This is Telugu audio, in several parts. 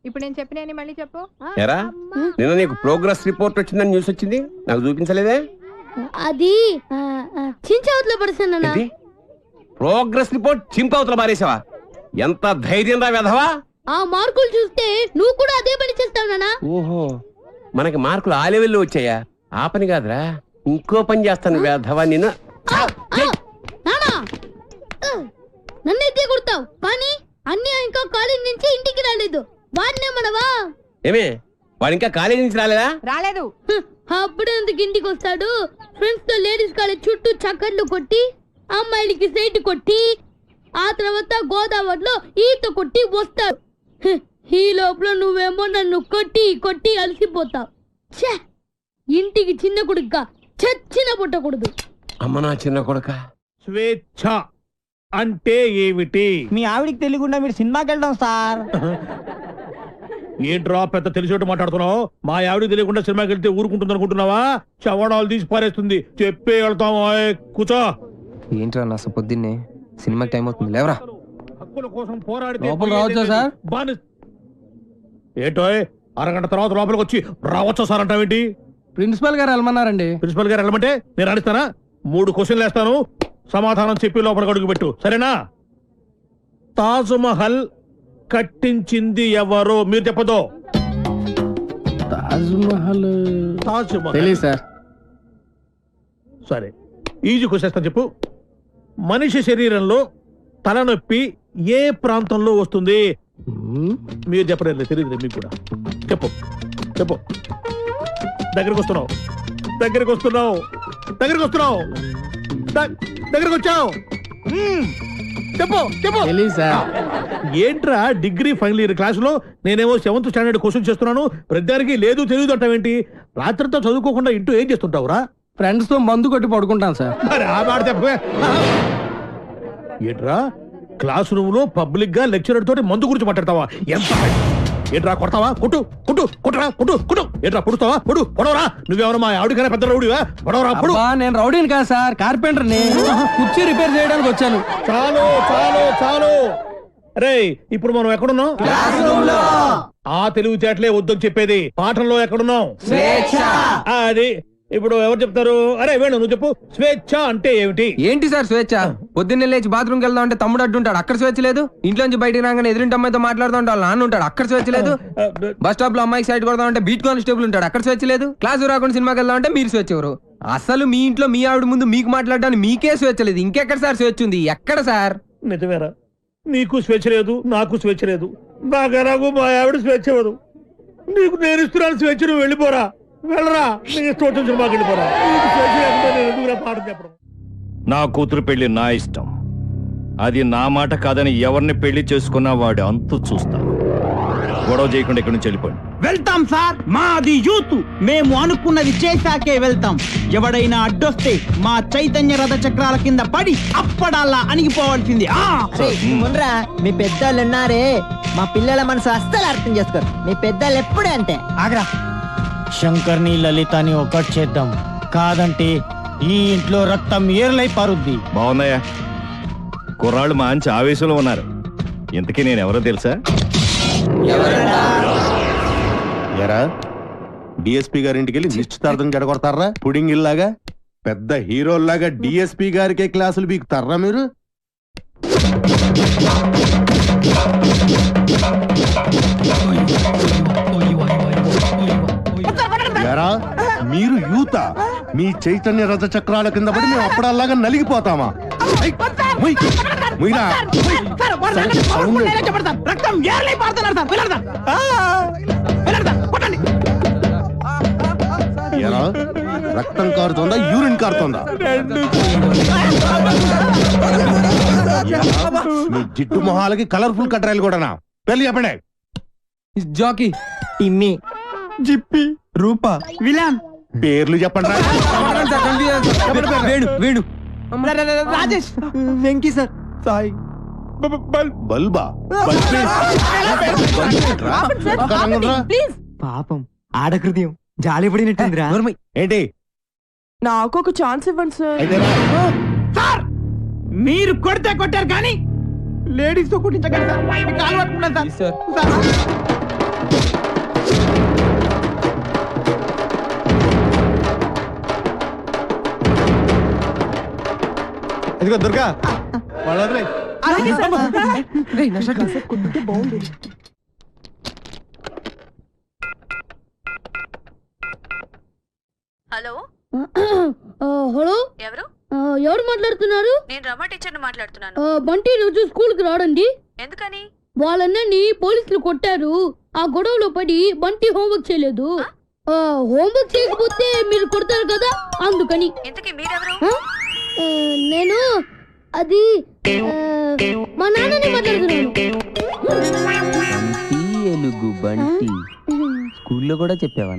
ఇప్పుడు నేను చెప్పిన మళ్ళీ చెప్పు. ఎరా నిన్న నీకు ప్రోగ్రెస్ రిపోర్ట్ వచ్చిందని న్యూస్ వచ్చింది, నాకు చూపించలేదే? అది చించవతలో పడుతున్నా. ప్రోగ్రెస్ రిపోర్ట్ చింపవతల మారేసావా? ఎంత ధైర్యం రా వెధవా! ఆ మార్కులు చూస్తే నువ్వు కూడా అదే పని చేస్తావు నాన్న. ఓహో, మనకి మార్కులు ఆ లెవెల్లో వచ్చాయా? ఆ పని కాదురా, ఇంకో పని చేస్తాను వెధవా నిన్ను. నన్నైతే కొడతావు కానీ అన్నీ ఇంకా కాలేజ్ నుంచి ఇంటికి రాలేదు. వాడినే మనవా? ఏమే వాడు ఇంకా కాలేజీ నుంచి రాలేదా? రాలేదు. అప్పుడే ఎందుకు ఇంటికి వస్తాడు? ఫ్రెండ్స్ తో లేడీస్ కాలేజ్ చుట్టూ చక్కర్లు కొట్టి, అమ్మాయిలకి సైట్ కొట్టి, ఆ తర్వాత గోదావరిలో ఈత కొట్టి వస్తాడు. ఈ లోపల నువ్వేమో నన్ను కొట్టి కొట్టి అలసిపోతావు. ఇంటికి చిన్న కొడుగ్గా చచ్చిన పుట్టకూడదు. అమ్మ నా చిన్న కొడుక. స్వేచ్ఛ అంటే ఏమిటి? మీ ఆవిడికి తెలియకుండా మీరు సినిమాకి వెళ్దాం సార్. ఏంట్రా పెద్ద తెలిసేట్టు మాట్లాడుతున్నావు? మా ఆవిడికి తెలియకుండా సినిమాకి వెళ్తే ఊరుకుంటుంది అనుకుంటున్నావా? చవడాలు తీసి పారేస్తుంది. చెప్పే వెళ్తాము. కూర్చో. ఏంట్రా నా పొద్దున్నే సినిమాకి టైం అవుతుంది, లేవరా. హక్కుల కోసం పోరాడితే లోపల రావచ్చా సార్? ఏంటో అరగంట తర్వాత లోపలికి వచ్చి రావచ్చా సార్ అంటావేంటి? ప్రిన్సిపల్ గారు వెళ్ళమన్నారండి. ప్రిన్సిపల్ గారు వెళ్ళమంటే నేను అడుగుతానా? 3 క్వశ్చన్లు వేస్తాను, సమాధానం చెప్పి లోపలికి అడుగు పెట్టు, సరేనా? తాజ్ మహల్ కట్టించింది ఎవరు? మీరు చెప్పదో. తాజ్ మహల్ తెలీదు సార్. సరే, ఈజీ క్వశ్చన్ చెప్పు. మనిషి శరీరంలో తలనొప్పి ఏ ప్రాంతంలో వస్తుంది? మీరు చెప్పలేదు, తెలియదు మీకు కూడా. చెప్పు చెప్పు. దగ్గరికి వస్తున్నావు, దగ్గరికి వస్తున్నావు, దగ్గరికి వస్తున్నావు, దగ్గరికి వచ్చావు. చెప్పు చెప్పు. ఏంట్రా డిగ్రీ ఫైనల్ ఇయర్ క్లాసులో నేనేమో 7th స్టాండర్డ్ క్వశ్చన్ చేస్తున్నాను, ప్రతిదానికి లేదు తెలియదు అంటావేంటి? రాత్రితో చదువుకోకుండా ఇంటూ ఏం చేస్తుంటావురా? ఫ్రెండ్స్ తో మందు కొట్టి పడుకుంటాను సార్. మరి ఆ మాట చెప్పే. ఏంట్రా క్లాస్ రూమ్ లో పబ్లిక్ గా లెక్చరర్ తోటి మందు గురించి మాట్లాడతావా? ఎంత ఏంట్రా కొడతావా? కొట్టు కొట్టు కొట్టరా కొట్టు కొట్టు. ఏంట్రా పొడుస్తావా? పొడు పొడవరా. నువ్వేమన్నా మా ఆవిడకైనా పెద్ద రౌడీవా? పొడవరా పొడు. నేను రౌడీని కాదు సార్, కార్పెంటర్ ని. కుర్చీ రిపేర్ చేయడానికి వచ్చాను. చాలు చాలు చాలు. అరే ఇప్పుడు మనం ఎక్కడున్నాం? ఆ తెలివితేటలే వద్దని చెప్పేది. పాఠంలో ఎక్కడున్నాం? అది ఇప్పుడు ఎవరు చెప్తారు? అరే వేణు నువ్వు చెప్పు. స్వేచ్ఛ అంటే ఏమిటి? ఏంటి సార్ స్వేచ్ఛ? పొద్దున్నే లేచి బాత్రూమ్కి వెళ్దాం అంటే తమ్ముడు అడ్డుంటాడు, అక్కడ స్వేచ్ఛ లేదు. ఇంట్లోంచి బయటికి రాగానే ఎదురింటి అమ్మాయితో మాట్లాడుతూ ఉంటాడు, నాన్న ఉంటాడు, అక్కడ స్వేచ్ఛ లేదు. బస్ స్టాప్ లో అమ్మాయికి సైడ్ కొడదాం అంటే బీట్ కానిస్టేబుల్ ఉంటాడు, అక్కడ స్వేచ్ఛ లేదు. క్లాసు రాకుండా సినిమాకి వెళ్దాం అంటే మీరు స్వేచ్ఛ ఎవరు? అసలు మీ ఇంట్లో మీ ఆవిడ ముందు మీకు మాట్లాడడానికి మీకే స్వేచ్ఛ లేదు, ఇంకెక్కడ సార్ స్వేచ్ఛ ఉంది? ఎక్కడ సార్? నిజమేరా, నీకు స్వేచ్ఛ లేదు, నాకు స్వేచ్ఛ లేదు. నాకు మా ఆవిడ స్వేచ్ఛ ఇవ్వదు. నీకు నేను ఇస్తున్నాను స్వేచ్ఛ, నువ్వు వెళ్ళిపోరా. వెళ్ళరా, నీకు ఇష్టం వచ్చిన సినిమాకి వెళ్ళిపోరా. నీకు స్వేచ్ఛ లేకుండా నేను ఎందుకురా పాఠం చెప్పడం? నా కూతురు పెళ్లి నా ఇష్టం, అది నా మాట కాదని ఎవరిని పెళ్లి చేసుకున్నా వాడు అంతు చూస్తాను. గొడవ చేయకుండా ఇక్కడి నుంచి వెళ్ళిపోండి. వెళ్తాం సార్, మాది యూత్, మేము అనుకున్నది చేశాకే వెళ్తాం. ఎవడైనా అడ్డొస్తే మా చైతన్య రథ చక్రాల కింద పడి అప్పడాలా అణిగిపోవాల్సింది. మీ పెద్దోళ్ళు ఉన్నారే, మా పిల్లల మనసు అస్సలు అర్థం చేసుకోరు. మీ పెద్దోళ్ళు ఎప్పుడే అంటే. ఆగ్రా, శంకర్ని లలితని ఒకటి చేద్దాం, కాదంటే ఈ ఇంట్లో రక్తం ఏర్లై పారుద్ది. బాగున్నాయా? కుర్రాళ్ళు మంచి ఆవేశంలో ఉన్నారు. ఇంతకీ నేను ఎవరో తెలుసా? ఎరా డిఎస్పీ గారింటికి వెళ్ళి నిశ్చితార్థం జడగొడతారా? పుడింగ్ ఇల్లాగా పెద్ద హీరోల్లాగా డిఎస్పీ గారికే క్లాసులు బీకుతారా మీరు? ఎరా మీరు యూత, మీ చైతన్య రథ చక్రాల కింద పడి మేము అప్పుడల్లాగా నలిగిపోతామా? ఎరా రక్తం కారుతోందా, యూరిన్ కారుతోందా? మీ జిట్టు మొహాలకి కలర్ఫుల్ కట్రాయలు కూడానా? పెళ్లి చెప్పండి. జాకీ, టిమ్మి, జిప్పి, రూపా, విలాన్ పేర్లు చెప్పండి. వేణు, వేణు, రాజేష్, వెంకీ సార్, సాయి, బల్బా పాపం ఆడకృత్యం జాలి పడినట్టుందిరా. ఏంటి? నాకు ఒక ఛాన్స్ ఇవ్వండి సార్. సార్ మీరు కొడితే కొట్టారు కానీ లేడీస్ తో కుట్టించగలరు సార్. మీ కాలు పట్టుకున్నాను సార్. ఇదిగో దుర్గా వాళ్ళు వదిలేయ్. హలో హలో ఎవరు? ఎవరు మాట్లాడుతున్నారు? నేను రమ టీచర్ని మాట్లాడుతున్నాను. బంటి రోజు స్కూల్ కి రాడండి. ఎందుకని? వాళ్ళన్నని పోలీసులు కొట్టారు. ఆ గొడవలో పడి బంటి హోంవర్క్ చేయలేదు. హోంవర్క్ చేయకపోతే మీరు కొడతారు కదా, అందుకని. ఇంతకీ మీరెవరు? నేను అది మా నాన్నని మాట్లాడుతున్నాను. ఏనుగు బంటి స్కూల్లో కూడా చెప్పావా?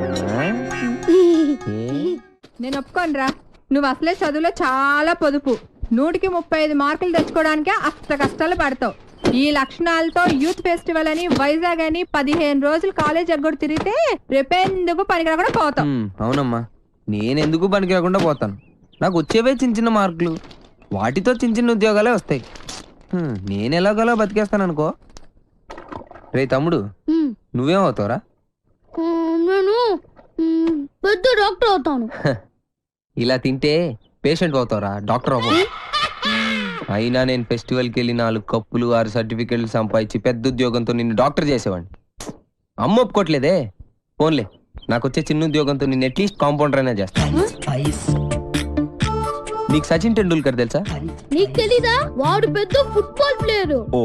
నేను ఒప్పుకోనరా. నువ్వు అసలే చదువులో చాలా పొదుపు. 100కి 35 మార్కులు తెచ్చుకోవడానికే అస్త కష్టాలు పడతావు. ఈ లక్షణాలతో యూత్ ఫెస్టివల్ అని వైజాగ్ అని 15 రోజులు కాలేజ్ ఎగ్గొడు తిరిగితే రేపెందుకు పనికిరా కూడా పోతావు. అవునమ్మా, నేనెందుకు పనికి రాకుండా పోతాను. నాకు వచ్చేవే చిన్న చిన్న మార్కులు, వాటితో చిన్న చిన్న ఉద్యోగాలే వస్తాయి. నేను ఎలాగోలా బతికేస్తాను అనుకో. రే తమ్ముడు, నువ్వేమవుతావురా? నేను పెద్ద డాక్టర్ అవుతాను. ఇలా తింటే పేషెంట్ అవుతావురా, డాక్టర్ అవ్వవు. అయినా నేను ఫెస్టివల్కి వెళ్ళి 4 కప్పులు 6 సర్టిఫికెట్లు సంపాదించి పెద్ద ఉద్యోగంతో నిన్ను డాక్టర్ చేసేవాడిని. అమ్మ ఒప్పుకోట్లేదే. ఫోన్లే, నాకు వచ్చే చిన్న ఉద్యోగంతో నిన్ను అట్లీస్ట్ కాంపౌండర్ అయినా చేస్తాను. నీకు సచిన్ టెండూల్కర్ తెలుసా? నీకు తెలీదా? వాడు పెద్ద ఫుట్బాల్ ప్లేయర్. ఓ,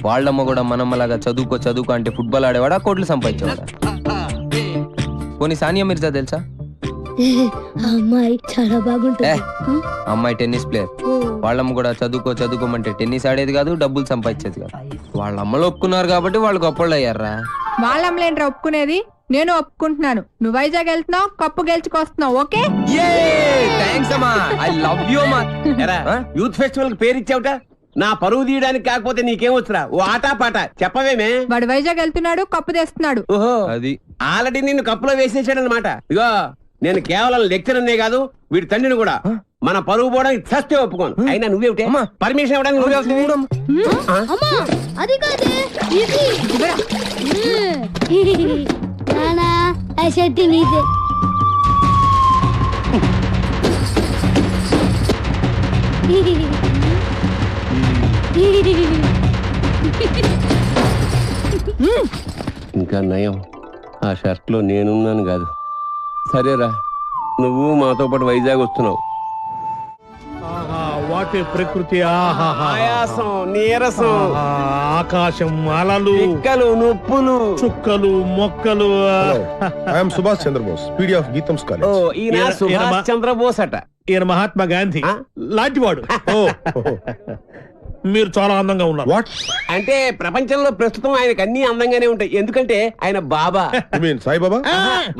వాళ్ళమ్మ కూడా మనమ్మలాగా చదువుకో అంటే ఫుట్బాల్ ఆడేవాడా, కోట్లు సంపాదించేవాడా? పోనీ సానియా మిర్జా తెలుసా? అమ్మాయి చాలా బాగుంటుంది. అమ్మాయి టెన్నిస్ ప్లేయర్. వాళ్ళమ్మ కూడా చదువుకోమంటే టెన్నిస్ ఆడేది కాదు, డబ్బులు సంపాదించేది కాదు. వాళ్ళ అమ్మలు ఒప్పుకున్నారు కాబట్టి వాళ్ళు గొప్పళ్ళు అయ్యారా. వాళ్ళ అమ్మలేంట్రా ఒప్పుకునేది? నేను ఒప్పుకుంటున్నాను. నువ్వు వైజాగ్ వెళ్తున్నావు, కప్పు గెలుచుకొస్తున్నావు. ఓకే, యూత్ ఫెస్టివల్ కి పేరు ఇచ్చావుట. నా పరువు తీయడానికి కాకపోతే నీకేమొచ్చురా? ఓ ఆటా పాట చెప్పవేమే. వాడు వైజాగ్ వెళ్తున్నాడు, కప్పు తెస్తున్నాడు. ఓహో, అది ఆల్రెడీ నిన్ను కప్పులో వేసేసాడు అనమాట. ఇగో, నేను కేవలం లెక్చరర్నే కాదు, వీడి తండ్రిని కూడా. మన పరువు పోవడానికి చస్తే ఒప్పుకోను. అయినా నువ్వేమిటే పర్మిషన్ ఇవ్వడానికి నువ్వే వస్తుంది. అది కాదే, ఇది నానా ఆ షర్ట్ నీదే. ఇంకా నయం, ఆ షర్ట్ లో నేనున్నాను కాదు. సరేరా, నువ్వు మాతో పాటు వైజాగ్ వస్తున్నావు. వాటి ప్రకృతి, ఆయాసం, నీరసం, ఆకాశం, అలలు, పిక్కలు, నొప్పులు, చుక్కలు, మొక్కలు. I'm Subhash Chandrabose, PD of Gitam's college. ఈయన సుభాష్ చంద్రబోస్ అట. ఈయన మహాత్మా గాంధీ లాంటివాడు. మీరు చాలా అందంగా ఉన్నారు. వాట్ అంటే ప్రపంచంలో ప్రస్తుతం ఆయనకు అన్ని అందంగానే ఉంటాయి. ఎందుకంటే ఆయన బాబా. సాయిబాబా?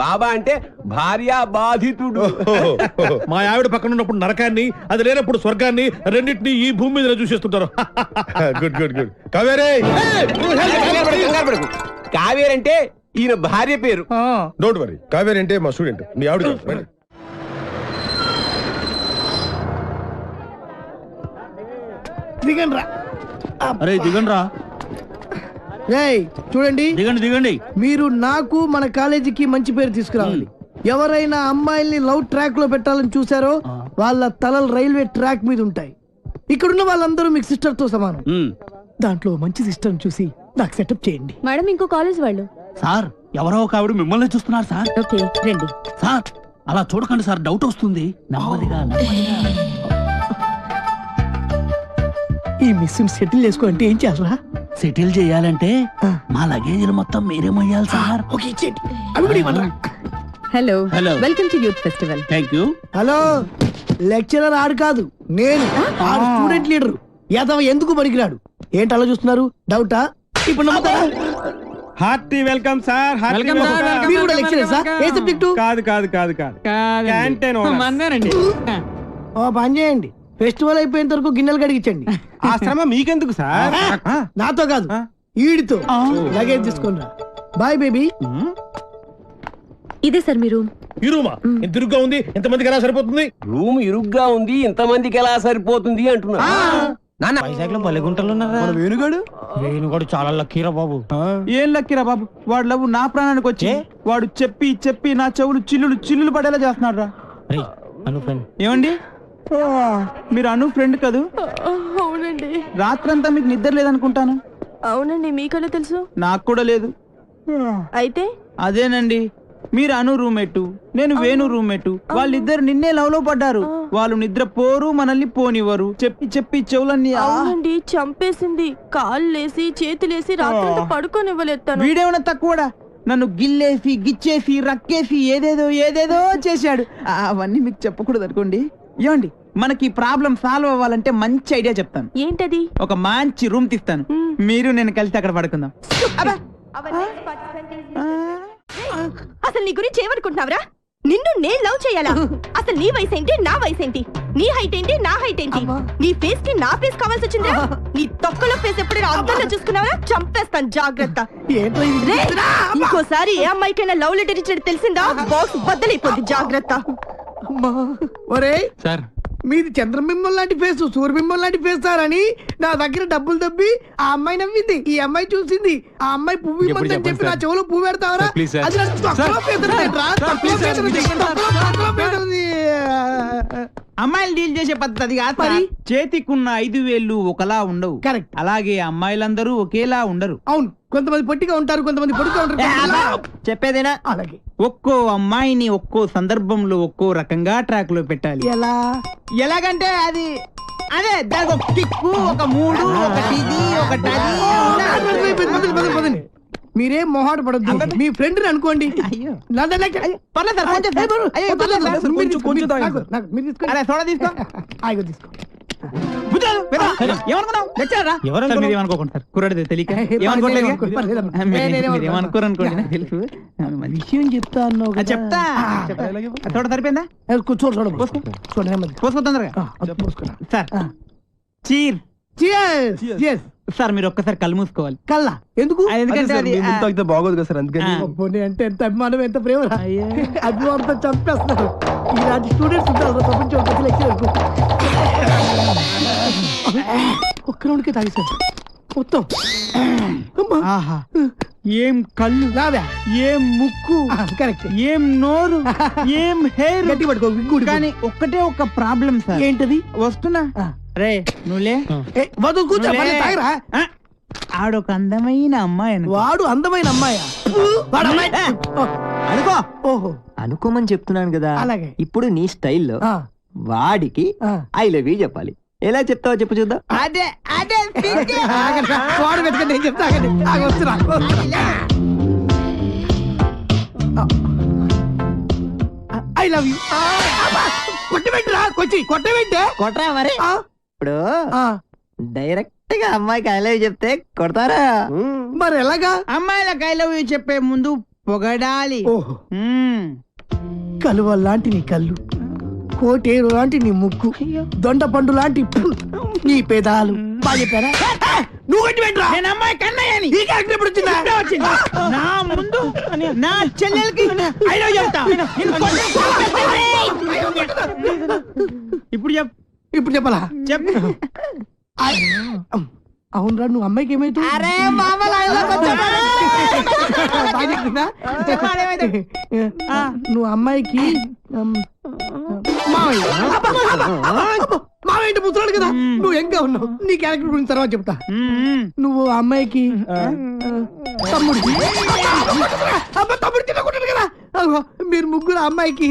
బాబా అంటే భార్య బాధితుడు. మా ఆవిడ పక్కన ఉన్నప్పుడు నరకాన్ని, అది లేనప్పుడు స్వర్గాన్ని, రెండింటినీ ఈ భూమి మీద చూసేస్తుంటారు. Good good good. కావేరే, కావేరి అంటే ఈయన భార్య పేరు. Don't worry. కావేరి అంటే మా స్టూడెంట్, మీ ఆవిడ కాదు. దిగండి రా. అరే దిగండి రా. చూడండి, దిగండి. మీరు నాకు మన కాలేజీకి మంచి పేరు తీసుకురావాలి. ఎవరైనా అమ్మాయిల్ని లవ్ ట్రాక్ లో పెట్టాలని చూసారో వాళ్ళ తలలు రైల్వే ట్రాక్ మీద ఉంటాయి. ఇక్కడున్న వాళ్ళందరూ మీకు సిస్టర్ తో సమానం. దాంట్లో మంచి సిస్టర్ చూసి నాకు సెటప్ చేయండి. మేడం, ఇంకో కాలేజ్ వాళ్ళు. సార్, ఎవరో ఒక ఆవిడ మిమ్మల్ని చూస్తున్నారు సార్. ఓకే, రండి. సార్, అలా చూడకండి సార్, డౌట్ వస్తుంది. నెమ్మదిగా. ఈ మిస్ సెటిల్ చేసుకో అంటే ఏం చేయాలరా? సెటిల్ చేయాలంటే మా లగేజీలు మొత్తం మీరే మొయ్యాలి సార్. ఓకే, ఇచ్చేయండి. అవి కూడా ఇవ్వండి. Hello, hello. Welcome to youth festival. Thank you. Hello, lecturer ఆడు కాదు, నేను స్టూడెంట్ లీడర్. యాదవ ఎందుకు పనికిరాడు? ఏంటి అలా చూస్తున్నారు? డౌటా? ఇప్పుడు నమ్ముతారా? Hearty welcome sir. మీరు కూడా లెక్చరర్ సార్? ఏ సబ్జెక్టు? కాదు క్యాంటీన్ ఓ పని చేయండి, ఫెస్టివల్ అయిపోయేంత వరకు గిన్నెలు కడిగించండి. ఆ శ్రమ మీకెందుకు సార్? నాతో కాదు, ఈడితో. లగేజ్ తీసుకొని రా. Bye baby. ఇదే సార్ మీ రూమ్. ఈ రూమా? ఎంత ఇరుగ్గా ఉంది, ఎంతమందికి ఎలా సరిపోతుంది? రూమ్ ఇరుగ్గా ఉంది, ఇంతమందికి ఎలా సరిపోతుంది అంటున్నా. నాన్న వైజాగ్ లో బలెగుంటలు ఉన్నారా వేణుగాడు వేణుగాడు చాలా లక్కీరా బాబు. ఏం లక్కీరా బాబు, వాడు లవ్ నా ప్రాణానికి వచ్చి వాడు చెప్పి చెప్పి నా చెవులు చిల్లులు పడేలా చేస్తున్నాడు రా. ఏమండి మీరు అను ఫ్రెండ్ కదూ? అవునండి. రాత్రంతా మీకు నిద్ర లేదనుకుంటాను. అవునండి, మీకలా తెలుసు? నాకు కూడా లేదు. అయితే అదేనండి, మీరు అను రూమ్మేట్, నేను వేణు రూమ్మేట్. వాళ్ళిద్దరు నిన్నే లవ్ లో పడ్డారు. వాళ్ళు నిద్ర పోరు, మనల్ని పోనివ్వరు. చెప్పి చెప్పి చెవులన్నీ అవునండి, చంపేసింది. కాళ్ళేసి చేతులేసి రాత్రి పడుకోనివ్వలేదు. వీడేమన్నా తక్కువడా? నన్ను గిల్లేసి గిచ్చేసి రక్కేసి ఏదేదో చేశాడు. అవన్నీ మీకు చెప్పకూడదు అనుకోండి. ఏమండి, మనకి ప్రాబ్లం సాల్వ్ అవ్వాలంటే మంచి ఐడియా చెప్తాను. ఏంటది? ఒక మంచి రూమ్ తీస్తాను, మీరు నేను కలిసి అక్కడ పడుకుందాం. అసలు నీ గురించి ఏమనుకుంటున్నావురా? నిన్ను నేను లవ్ చేయాలా? అసలు నీ వయసు ఏంటి, నా వయసు ఏంటి? నీ హైట్ ఏంటి, నా హైట్ ఏంటి? నీ ఫేస్ కి నా ఫేస్ కావాల్సి వచ్చిందా? నీ తొక్కలో ఫేస్ ఎప్పుడైనా అద్దంలో చూసుకున్నావా? చంపేస్తాను, జాగ్రత్త. ఇంకోసారి ఏ అమ్మాయికైనా లవ్ లెటర్ ఇచ్చినట్టు తెలిసిందా, బాక్స్ బద్దలైపోద్ది, జాగ్రత్త. ఒరే సార్, మీది చంద్రబింబం లాంటి ఫేస్, సూర్యబింబం లాంటి ఫేస్ సార్ అని నా దగ్గర డబ్బులు దబ్బి ఆ అమ్మాయి నవ్వింది, ఈ అమ్మాయి చూసింది. ఆ అమ్మాయి పువ్వు ఇమ్మందని చెప్పి నా చెవులో పువ్వు పెడతావరా? అది నాకు తక్కువ పేదరిరా, తక్కువ పేదరిది. అమ్మాయిలు డీల్ చేసే పద్ధతి కాదు మరి. చేతికున్న 5 వేళ్ళు ఒకలా ఉండవు. కరెక్ట్. అలాగే అమ్మాయిలందరూ ఒకేలా ఉండరు. అవును, కొంతమంది పొట్టిగా ఉంటారు, కొంతమంది పొడుగా ఉంటారు. చెప్పేదేనా? అలాగే ఒక్కో అమ్మాయిని ఒక్కో సందర్భంలో ఒక్కో రకంగా ట్రాక్ లో పెట్టాలి. ఎలాగంటే అది అదే దానికి ఒక కిక్కు, ఒక మూడు, ఒకటి ఇది, ఒకటి అది. మీరేం మొహాట పడద్దు, మీ ఫ్రెండ్ అనుకోండి. విషయం చెప్తా అన్నావు, చెప్తా. చూడ సరిపోయిందా? సార్ చీర్ సార్, మీరు ఒక్కసారి కళ్ళు మూసుకోవాలి. కల్లా ఎందుకు? ఎందుకంటే బాగోదు కదా సార్, అందుకని. అంటే ఎంత అభిమానం, ఎంత ప్రేమ. అభిమానంతో చంపేస్తున్నారు. ఇలాంటి స్టూడెంట్స్ ఉంటారు ప్రపంచం. ఒక్క రౌండ్కే తాగేశారు మొత్తం. ఆహా, ఏం కళ్ళు, ఏం ముక్కు, కరెక్ట్, ఏం నోరు, ఏం హెయిర్. గట్టి పట్టుకో. కానీ ఒక్కటే ఒక ప్రాబ్లం సార్. ఏంటది? వస్తున్నా రే, నువ్వులే వదులు కూర్చో. తాగరా? ఆడొక అందమైన అమ్మాయి. వాడు అందమైన అమ్మాయా? అనుకో. ఓహో, అనుకోమని చెప్తున్నాను కదా. అలాగే. ఇప్పుడు నీ స్టైల్లో వాడికి ఐ లవ్ యూ చెప్పాలి. ఎలా చెప్తావో చెప్పు చూద్దాం. అదే అదే వాడు వెతకండి, నేను చెప్తా. వస్తున్నా. I love you. కొట్టబెట్టురా, కొట్టబెట్టే. కొట్టరా మరి. ఇప్పుడు డైరెక్ట్ గా అమ్మాయికి ఐ లవ్ యూ చెప్తే కొడతారా? మరి ఎలాగా? అమ్మాయిలకు ఐ లవ్ యూ చెప్పే ముందు పొగడాలి. కలువ లాంటి నీ కళ్ళు, కోటేరు లాంటి నీ ముక్కు, దొండ పండు లాంటి నీ పెదాలు. బాగా చెప్పారా? నువ్వు కొట్టి పెట్టరా. నేను అమ్మాయి కన్నయ్యని. ఈ క్యారెక్టర్ ఎప్పుడు వచ్చిందా? నా ముందు నా చెల్లెలకి ఐ లవ్ చెప్తా. ఇప్పుడు చెప్పాలా? చెప్పు. అవునరా, నువ్వు అమ్మాయికి ఏమైతే నువ్వు అమ్మాయికి మావయ్య ముసలాడు కదా, నువ్వు ఎంగా ఉన్నావు. నీ క్యారెక్టర్ గురించి తర్వాత చెప్తా. నువ్వు అమ్మాయికి తమ్ముడు. తమ్ముడు తినకుంటాడు కదా. మీరు ముగ్గురు అమ్మాయికి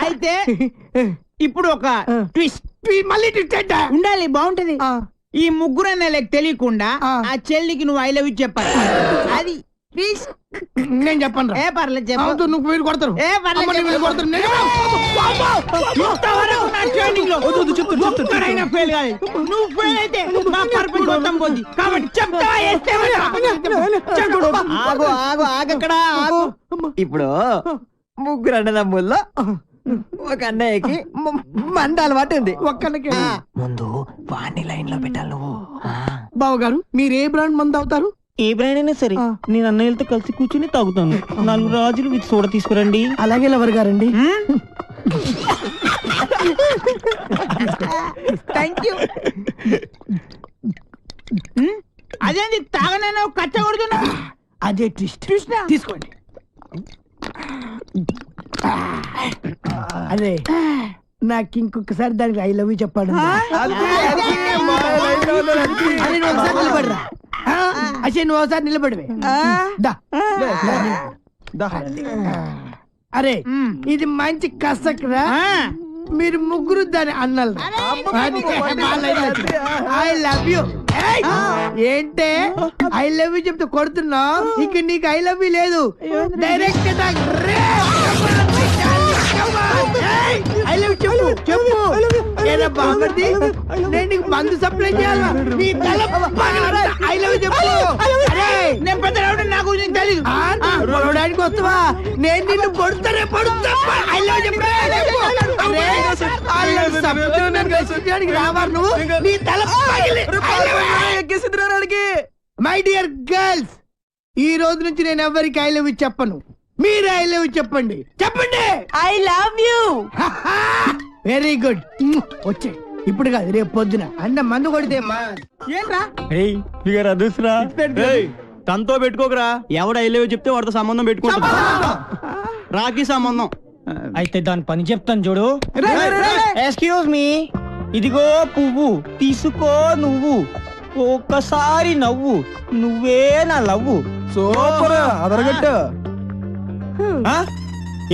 అయితే ఇప్పుడు ఒక ట్విస్ట్. మళ్ళీ ట్విస్ట్ ఉండాలి, బాగుంటది. ఈ ముగ్గురు అనే తెలియకుండా ఆ చెల్లికి నువ్వు ఐ లవ్ యూ చెప్పాలి. అది నేను చెప్పను. ఏ పర్లేదు చెప్పు. నువ్వు వీళ్ళు కొడతారు. ఏ పర్లేదు కొడతారు. నువ్వు ఫెయిల్ అయితే మా పర్పస్ మొత్తం పోద్ది. కాబట్టి చెప్తావా? ఆగు ఆగు ఆగక్కడ ఆగు. ఇప్పుడు ముగ్గురు అన్నదమ్ముల్లో ఒక అన్నయ్యకి మంద అలవాటు ఉంది. ఒక్కళ్ళకి ముందు వాణ్ణి లైన్ లో పెట్టాలి నువ్వు. బావ గారు, మీరు ఏ బ్రాండ్ మంది అవుతారు? ఏ బ్రాండ్ అయినా సరే నేను అన్నయ్యలతో కలిసి కూర్చుని తాగుతాను. 4 రాజులు విత్ సోడా తీసుకురండి. అలాగే లవర్ గారండి. Thank you. అదేంటి తాగనైనా కచ్చగొడుతున్నా? అదే ట్విస్ట్. తీసుకోండి. అదే నాకు ఇంకొకసారి దానికి ఐ లవ్ యూ చెప్పాడు. నిలబడరా అసలు నువ్వు ఒకసారి నిలబడివే. అరే ఇది మంచి కసక్రా. మీరు ముగ్గురు దాని అన్నలు. I love you. ఏంటే ఐ లవ్ యూ చెప్తే కొడుతున్నావు? ఇక నీకు ఐ లవ్ యూ లేదు. డైరెక్ట్ ఐ లవ్ చెప్పు చెప్పు. ఏదో బాగుంది. నేను నీకు మందు సప్లై చేయాలా? నీ తల ఐ లవ్ చెప్పు. నేను పెద్ద రౌడీ, నాకు తెలీదు. పొడవడానికి వస్తావా? నేను నిన్ను పొడుతానే పొడుతా. ఐ లవ్ చెప్పు. రావారు నువ్వు. నీ తల మై డియర్ గర్ల్స్, ఈ రోజు నుంచి నేను ఎవరికి ఐ లవ్ యూ చెప్పను. మీరు ఐ లవ్ యూ చెప్పండి. చెప్పండి I love you. Very good. వచ్చే ఇప్పుడు కాదు రేపు పొద్దున అన్న మందు కొడితే ఏంట్రా అదూసరా తనతో పెట్టుకోకరా. ఎవడ ఐ లవ్ యూ చెప్తే వాడితో సంబంధం పెట్టుకుంటా. రాఖీ సంబంధం అయితే దాని పని చెప్తాను చూడు. ఎక్స్క్యూజ్ మీ, ఇదిగో పువ్వు తీసుకో నువ్వు. ఒక్కసారి నవ్వు, నువ్వే నా లవ్వు. సూపర్ అదరగట్టు.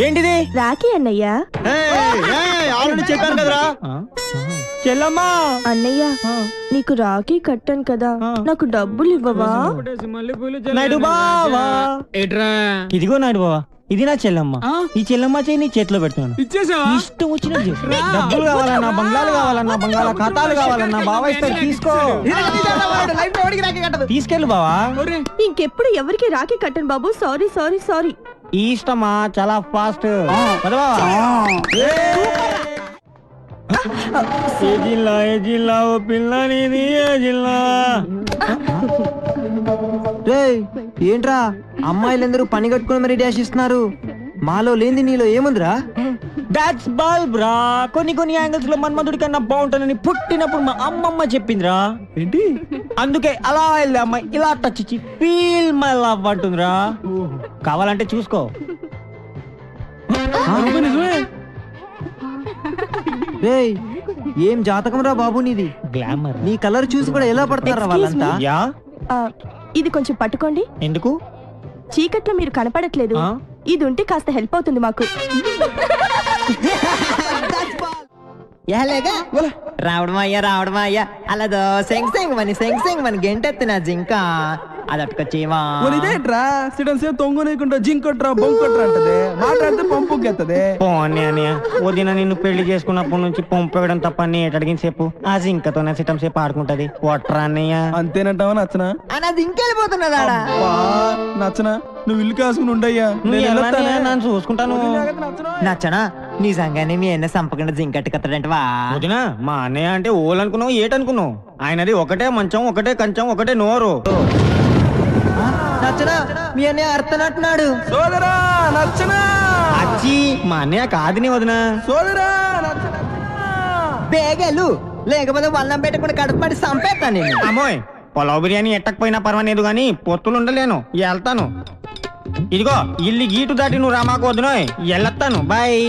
ఏంటిది? రాఖీ అన్నయ్య. ఆల్రెడీ చెప్పాను కదరా చెల్లమ్మా. అన్నయ్య నీకు రాఖీ కట్టాను కదా, నాకు డబ్బులు ఇవ్వవా? నాయుడు బావా. ఇదిగో నాయుడు బావా, ఇది నా చెల్లమ్మ. ఈ చెల్లమ్మ చేయి నీ చేతిలో పెడుతున్నాను. ఇష్టం వచ్చినట్టు డబ్బులు కావాలన్నా, బంగ్లాలు కావాలన్నా, బంగాళా ఖాతాలు కావాలన్నా బావా ఇస్తాను. తీసుకో, తీసుకెళ్ళు బావా. ఇంకెప్పుడు ఎవరికి రాఖీ కట్టను బాబు. Sorry sorry sorry. ఈ ఇష్టమా చాలా ఫాస్ట్. ఏ జిల్లా ఓ పిల్ల నీది ఏ జిల్లా? ఏంట్రా అమ్మాయిలందరూ పని కట్టుకుని మరి డాష్ ఇస్తున్నారు. మాలో లేని నీలో ఏముందిరా? దాట్స్ బల్బ్ రా. కొన్ని యాంగిల్స్ లో మన్మధుడి కన్నా బాగుంటానని పుట్టినప్పుడు మా అమ్మమ్మ చెప్పిందిరా. ఏంటి? అందుకే అలా వెళ్ళి అమ్మాయి ఇలా టచ్ ఇచ్చి ఫీల్ మై లవ్ అంటుందిరా. కావాలంటే చూసుకో. ఏం జాతకం రా బాబు నీది. గ్లామర్. నీ కలర్ చూసి కూడా ఎలా పడతారా వాళ్ళంతా? ఇది కొంచెం పట్టుకోండి. ఎందుకు? చీకట్లో మీరు కనపడట్లేదు. ఇది ఉంటే కాస్త హెల్ప్ అవుతుంది మాకు. రావడం అయ్యా అలా సెంగ్ మని గెంటెత్తిన జింక అదట్టుకొచ్చేవా ఇదేట్రా సిడం సేపు తొంగనేకుంటా జింకొట్రా బొంకొట్రా అంటది. మాట్లాడితే పంపుకెత్తది. పోనీ అని వదిన నిన్ను పెళ్లి చేసుకున్నప్పటి నుంచి పంపేయడం తప్ప అడిగిన సేపు ఆ జింకతోనే సిటం సేపు ఆడుకుంటది. కొట్రా అన్నయ్య. అంతేనంటావా? నచ్చనా అన్నది ఇంకెళ్ళిపోతున్నదా? నచ్చనా? నువ్వు ఇల్లు కాసుకుని ఉండయ్యా, నన్ను చూసుకుంటాను. నచ్చనా? నిజంగానే మీ అన్న సంపకుండా జింకట్టుకత్తడంటవా? వదినా, మా అన్నయ్య అంటే ఓలనుకున్నావు ఏటనుకున్నావు? ఆయనది ఒకటే మంచం, ఒకటే కంచం, ఒకటే నోరు. నచ్చనా? మీ అన్నయ్య అర్థనట్టున్నాడు. సోదరా నచ్చనా? అచ్చి మా అన్నయ్య కాదని వదినా. సోదరా బేగలు లేకపోతే వల్లం పెట్టకుండా కడుపుపడి సంపేస్తాను నేను. అమ్మోయ్, పొలావ్ బిర్యానీ ఎట్టకపోయినా పర్వాలేదు గాని పొత్తులు ఉండలేను. వెళ్తాను. ఇదిగో ఇల్లు గీటు దాటి నువ్వు రామాకు వద్దునోయ్. వెళ్ళొస్తాను. బాయ్.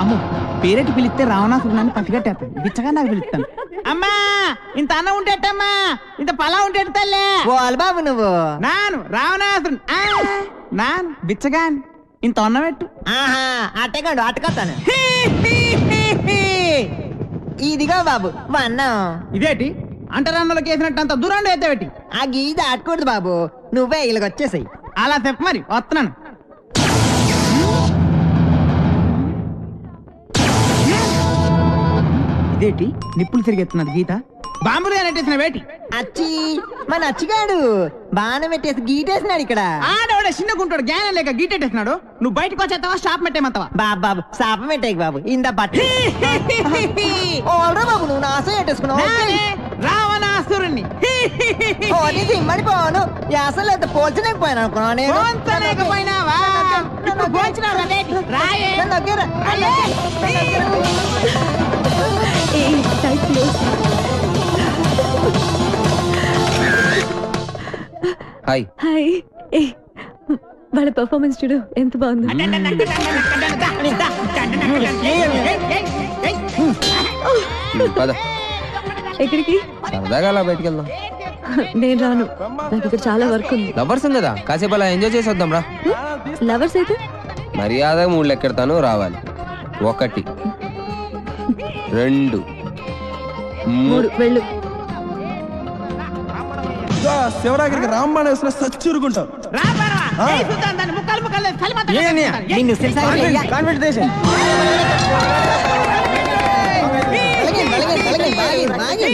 అమ్మో, పేరెట్టి పిలిస్తే రావణాసుడు నన్ను పట్టుకట్టేస్తాను. బిచ్చగా నాకు పిలుస్తాను. అమ్మా ఇంత అన్నం ఉంటేటమ్మా, ఇంత పలా ఉంటే తల్లే. బాబు నువ్వు నాను రావణాసుడు నాను బిచ్చగా ఇంత అన్నం పెట్టు. అట్టగాడు అట్టకొస్తాను. ఇదిగో బాబు అన్నం. ఇదేటి అంటరాన్నోళ్ళకి వేసినట్టు అంత దూరం ఎత్తబెట్టి. ఆ గీత ఆడకూడదు బాబు, నువ్వే ఇలాగ వచ్చేసాయి. అలా చెప్పు మరి, వస్తున్నాను. ఇదేటి నిప్పులు తిరిగెత్తున్నది గీత. బాంబులుగా నెట్టేసిన వేటి అచ్చి మన అచ్చిగాడు బాణం పెట్టేసి గీటేసినాడు ఇక్కడ ఆడవాడ చిన్నగుంటాడు జ్ఞానం లేక గీటెట్టేసినాడు. నువ్వు బయటకు వచ్చేస్తావా షాప్ పెట్టేమంతావా? బాబు శాపం పెట్టేకి బాబు ఇంద బట్ట ఓల్రా బాబు నువ్వు నాశం పెట్టేసుకున్నావు. రావణాసురుణ్ణి మడిపోను అసలు అయితే పోల్చలేకపోయాను అనుకున్నాను నేను. పోల్చలేకపోయినావా? ఇప్పుడు పోల్చినావురా వేటి? రాయే. నన్ను దగ్గర హాయ్. హాయ్ వాళ్ళ పర్ఫార్మెన్స్ చూడు ఎంత బాగుంది. పద ఎక్కడికి? సరదాగా అలా బయటికి వెళ్దాం. నేను రాను, నాకు ఇక్కడ చాలా వర్క్ ఉంది. లవర్స్ కదా కాసేపు అలా ఎంజాయ్ చేసి వద్దాం రా. లవర్స్ అయితే మర్యాదగా 3 లెక్కెడతాను రావాలి. 1 2 3 వెళ్ళు. శివరాగిరికి రాంబాణ వేసిన సచ్చురుకుంటాం. బాగి